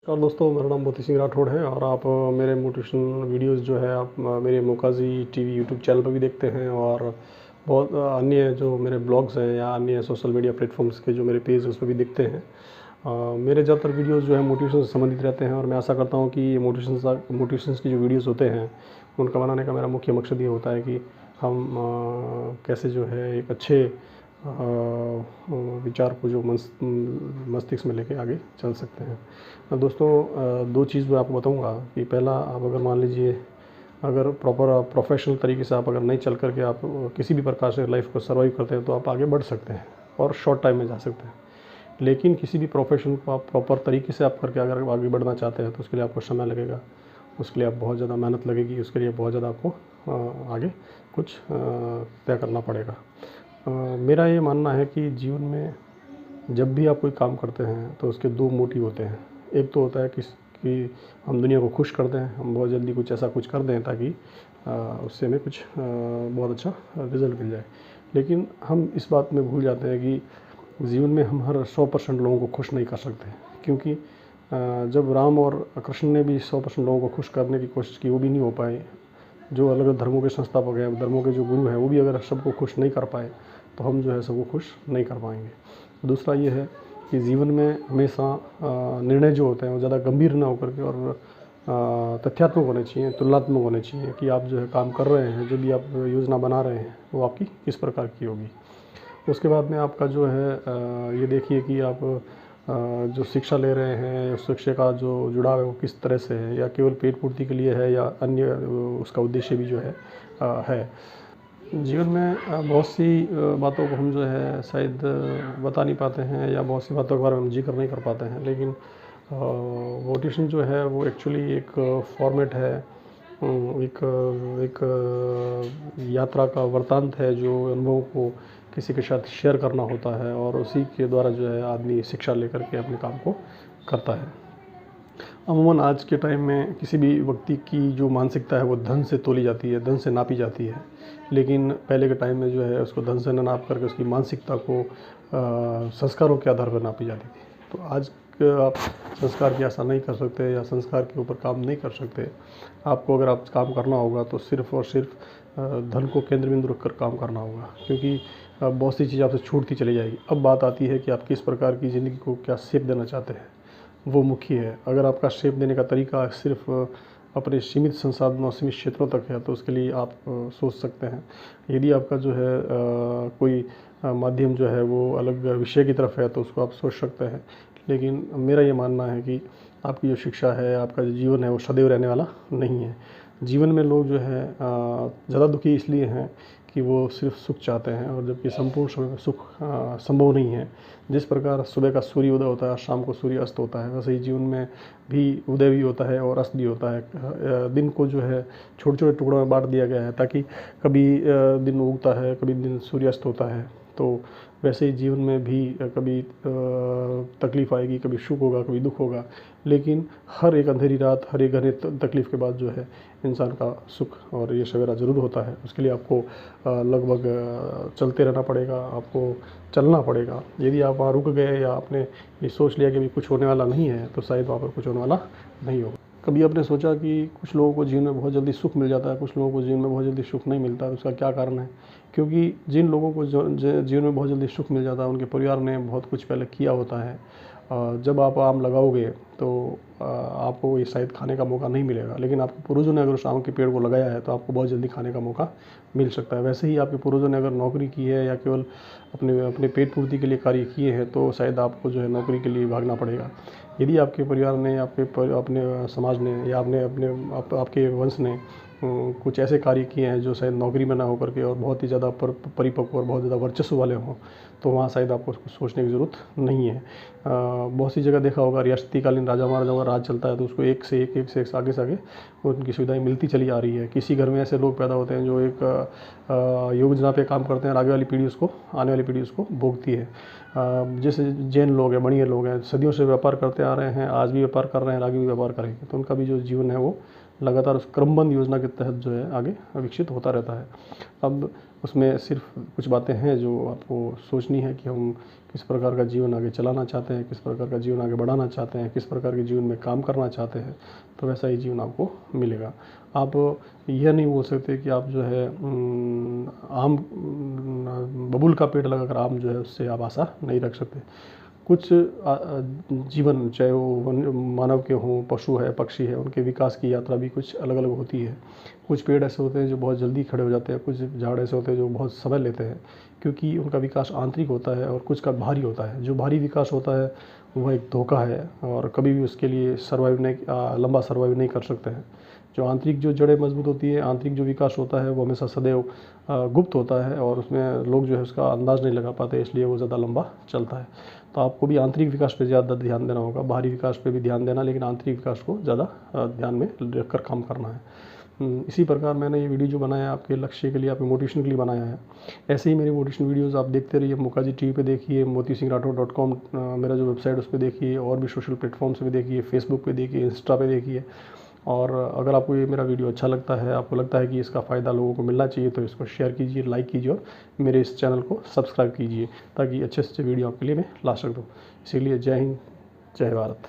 और दोस्तों, मेरा नाम मोती सिंह राठौड़ है और आप मेरे मोटिवेशन वीडियोस जो है आप मेरे मोकाज़ी टीवी यूट्यूब चैनल पर भी देखते हैं और बहुत अन्य जो मेरे ब्लॉग्स हैं या अन्य सोशल मीडिया प्लेटफॉर्म्स के जो मेरे पेज हैं उस पर भी दिखते हैं। मेरे ज़्यादातर वीडियोस जो है मोटिवेशन से संबंधित रहते हैं और मैं आशा करता हूँ कि ये मोटिवेशंस की जो वीडियोस होते हैं उनका बनाने का मेरा मुख्य मकसद ये होता है कि हम कैसे जो है एक अच्छे विचार को जो मस्तिष्क में लेके आगे चल सकते हैं। दोस्तों, दो चीज़ मैं आपको बताऊंगा कि पहला, आप अगर मान लीजिए अगर प्रॉपर प्रोफेशनल तरीके से आप अगर नहीं चल करके आप किसी भी प्रकार से लाइफ को सर्वाइव करते हैं तो आप आगे बढ़ सकते हैं और शॉर्ट टाइम में जा सकते हैं। लेकिन किसी भी प्रोफेशन को आप प्रॉपर तरीके से आप करके अगर आगे बढ़ना चाहते हैं तो उसके लिए आपको समय लगेगा, उसके लिए आप बहुत ज़्यादा मेहनत लगेगी, उसके लिए बहुत ज़्यादा आपको आगे कुछ तय करना पड़ेगा। मेरा ये मानना है कि जीवन में जब भी आप कोई काम करते हैं तो उसके दो मोटिव होते हैं। एक तो होता है कि हम दुनिया को खुश कर दें, हम बहुत जल्दी कुछ ऐसा कुछ कर दें ताकि उससे हमें कुछ बहुत अच्छा रिज़ल्ट मिल जाए। लेकिन हम इस बात में भूल जाते हैं कि जीवन में हम हर 100% लोगों को खुश नहीं कर सकते, क्योंकि जब राम और कृष्ण ने भी 100% लोगों को खुश करने की कोशिश की, वो भी नहीं हो पाए। जो अलग अलग धर्मों के संस्थापक हैं, धर्मों के जो गुरु हैं, वो भी अगर सबको खुश नहीं कर पाए तो हम जो है सबको खुश नहीं कर पाएंगे। दूसरा ये है कि जीवन में हमेशा निर्णय जो होते हैं वो ज़्यादा गंभीर ना होकर के और तथ्यात्मक होने चाहिए, तुलनात्मक होने चाहिए कि आप जो है काम कर रहे हैं, जो भी आप योजना बना रहे हैं वो आपकी किस प्रकार की होगी। उसके बाद में आपका जो है ये देखिए कि आप जो शिक्षा ले रहे हैं, उस शिक्षा का जो जुड़ाव है वो किस तरह से है, या केवल पेट पूर्ति के लिए है या अन्य उसका उद्देश्य भी जो है। जीवन में बहुत सी बातों को हम जो है शायद बता नहीं पाते हैं या बहुत सी बातों के बारे में हम जिक्र नहीं कर पाते हैं, लेकिन मोटिवेशन जो है वो एक्चुअली एक फॉर्मेट है, एक एक यात्रा का वृत्तांत है जो अनुभवों को किसी के साथ शेयर करना होता है और उसी के द्वारा जो है आदमी शिक्षा लेकर के अपने काम को करता है। अमूमन आज के टाइम में किसी भी व्यक्ति की जो मानसिकता है वो धन से तोली जाती है, धन से नापी जाती है, लेकिन पहले के टाइम में जो है उसको धन से न नाप करके उसकी मानसिकता को संस्कारों के आधार पर नापी जाती थी। तो आज आप संस्कार की आशा नहीं कर सकते या संस्कार के ऊपर काम नहीं कर सकते। आपको अगर आप काम करना होगा तो सिर्फ़ और सिर्फ धन को केंद्र बिंदु रख कर काम करना होगा, क्योंकि बहुत सी चीज़ आपसे छूटती चली जाएगी। अब बात आती है कि आप किस प्रकार की ज़िंदगी को क्या शेप देना चाहते हैं, वो मुख्य है। अगर आपका शेप देने का तरीका सिर्फ अपने सीमित संसाधनों, सीमित क्षेत्रों तक है तो उसके लिए आप सोच सकते हैं। यदि आपका जो है कोई माध्यम जो है वो अलग विषय की तरफ है तो उसको आप सोच सकते हैं। लेकिन मेरा ये मानना है कि आपकी जो शिक्षा है, आपका जो जीवन है वो सदैव रहने वाला नहीं है। जीवन में लोग जो है ज़्यादा दुखी इसलिए हैं कि वो सिर्फ सुख चाहते हैं, और जबकि संपूर्ण समय में सुख संभव नहीं है। जिस प्रकार सुबह का सूर्य उदय होता है, शाम को सूर्य अस्त होता है, वैसे ही जीवन में भी उदय भी होता है और अस्त भी होता है। दिन को जो है छोटे छोटे टुकड़ों में बांट दिया गया है ताकि कभी दिन उगता है, कभी दिन सूर्यास्त होता है। तो वैसे ही जीवन में भी कभी तकलीफ़ आएगी, कभी सुख होगा, कभी दुख होगा, लेकिन हर एक अंधेरी रात, हर एक घने तकलीफ़ के बाद जो है इंसान का सुख और ये सवेरा ज़रूर होता है। उसके लिए आपको लगभग चलते रहना पड़ेगा, आपको चलना पड़ेगा। यदि आप वहाँ रुक गए या आपने ये सोच लिया कि अभी कुछ होने वाला नहीं है तो शायद वहाँ पर कुछ होने वाला नहीं होगा। कभी आपने सोचा कि कुछ लोगों को जीवन में बहुत जल्दी सुख मिल जाता है, कुछ लोगों को जीवन में बहुत जल्दी सुख नहीं मिलता है, उसका क्या कारण है? क्योंकि जिन लोगों को जीवन में बहुत जल्दी सुख मिल जाता है उनके परिवार ने बहुत कुछ पहले किया होता है। जब आप आम लगाओगे तो आपको ये शायद खाने का मौका नहीं मिलेगा, लेकिन आपके पूर्वजों ने अगर उस आम के पेड़ को लगाया है तो आपको बहुत जल्दी खाने का मौका मिल सकता है। वैसे ही आपके पूर्वजों ने अगर नौकरी की है या केवल अपने अपने पेट पूर्ति के लिए कार्य किए हैं तो शायद आपको जो है नौकरी के लिए भागना पड़ेगा। यदि आपके परिवार ने, अपने समाज ने या आपके वंश ने कुछ ऐसे कार्य किए हैं जो शायद नौकरी में ना होकर के और बहुत ही ज़्यादा परिपक्व और बहुत ज़्यादा वर्चस्व वाले हों, तो वहाँ शायद आपको कुछ सोचने की ज़रूरत नहीं है। बहुत सी जगह देखा होगा, रियासतीकालीन राजा महाराजाओं का राज चलता है तो उसको एक से एक आगे से आगे उनकी सुविधाएं मिलती चली आ रही है। किसी घर में ऐसे लोग पैदा होते हैं जो एक योजना पे काम करते हैं और आने वाली पीढ़ी उसको भोगती है। जैसे जैन लोग हैं, बणिया लोग हैं, सदियों से व्यापार करते आ रहे हैं, आज भी व्यापार कर रहे हैं, आगे भी व्यापार करेंगे, तो उनका भी जो जीवन है वो लगातार उस क्रमबद्ध योजना के तहत जो है आगे विकसित होता रहता है। अब उसमें सिर्फ कुछ बातें हैं जो आपको सोचनी है कि हम किस प्रकार का जीवन आगे चलाना चाहते हैं, किस प्रकार का जीवन आगे बढ़ाना चाहते हैं, किस प्रकार के जीवन में काम करना चाहते हैं, तो वैसा ही जीवन आपको मिलेगा। आप यह नहीं बोल सकते कि आप जो है आम बबूल का पेड़ लगाकर आम जो है उससे आप आशा नहीं रख सकते। कुछ जीवन, चाहे वो मानव के हों, पशु है, पक्षी है, उनके विकास की यात्रा भी कुछ अलग अलग होती है। कुछ पेड़ ऐसे होते हैं जो बहुत जल्दी खड़े हो जाते हैं, कुछ झाड़ ऐसे होते हैं जो बहुत समय लेते हैं, क्योंकि उनका विकास आंतरिक होता है और कुछ का बाहरी होता है। जो बाहरी विकास होता है वह एक धोखा है और कभी भी उसके लिए लंबा सर्वाइव नहीं कर सकते हैं। जो आंतरिक जो जड़ें मजबूत होती है, आंतरिक जो विकास होता है वो हमेशा सदैव गुप्त होता है और उसमें लोग जो है उसका अंदाज़ नहीं लगा पाते, इसलिए वो ज़्यादा लंबा चलता है। तो आपको भी आंतरिक विकास पे ज़्यादा ध्यान देना होगा, बाहरी विकास पे भी ध्यान देना, लेकिन आंतरिक विकास को ज़्यादा ध्यान में रखकर काम करना है। इसी प्रकार मैंने ये वीडियो जो बनाया आपके लक्ष्य के लिए, आपके मोटिवेशन के लिए बनाया है। ऐसे ही मेरी मोटिवेशन वीडियोस आप देखते रहिए। मुकाजी टीवी पे देखिए, motisingrathod.com मेरा जो वेबसाइट उस पर देखिए, और भी सोशल प्लेटफॉर्म्स पे देखिए, फेसबुक पे देखिए, इंस्टा पे देखिए। और अगर आपको ये मेरा वीडियो अच्छा लगता है, आपको लगता है कि इसका फ़ायदा लोगों को मिलना चाहिए, तो इसको शेयर कीजिए, लाइक कीजिए और मेरे इस चैनल को सब्सक्राइब कीजिए, ताकि अच्छे से अच्छे वीडियो आपके लिए मैं ला सकता हूँ। इसीलिए जय हिंद, जय भारत।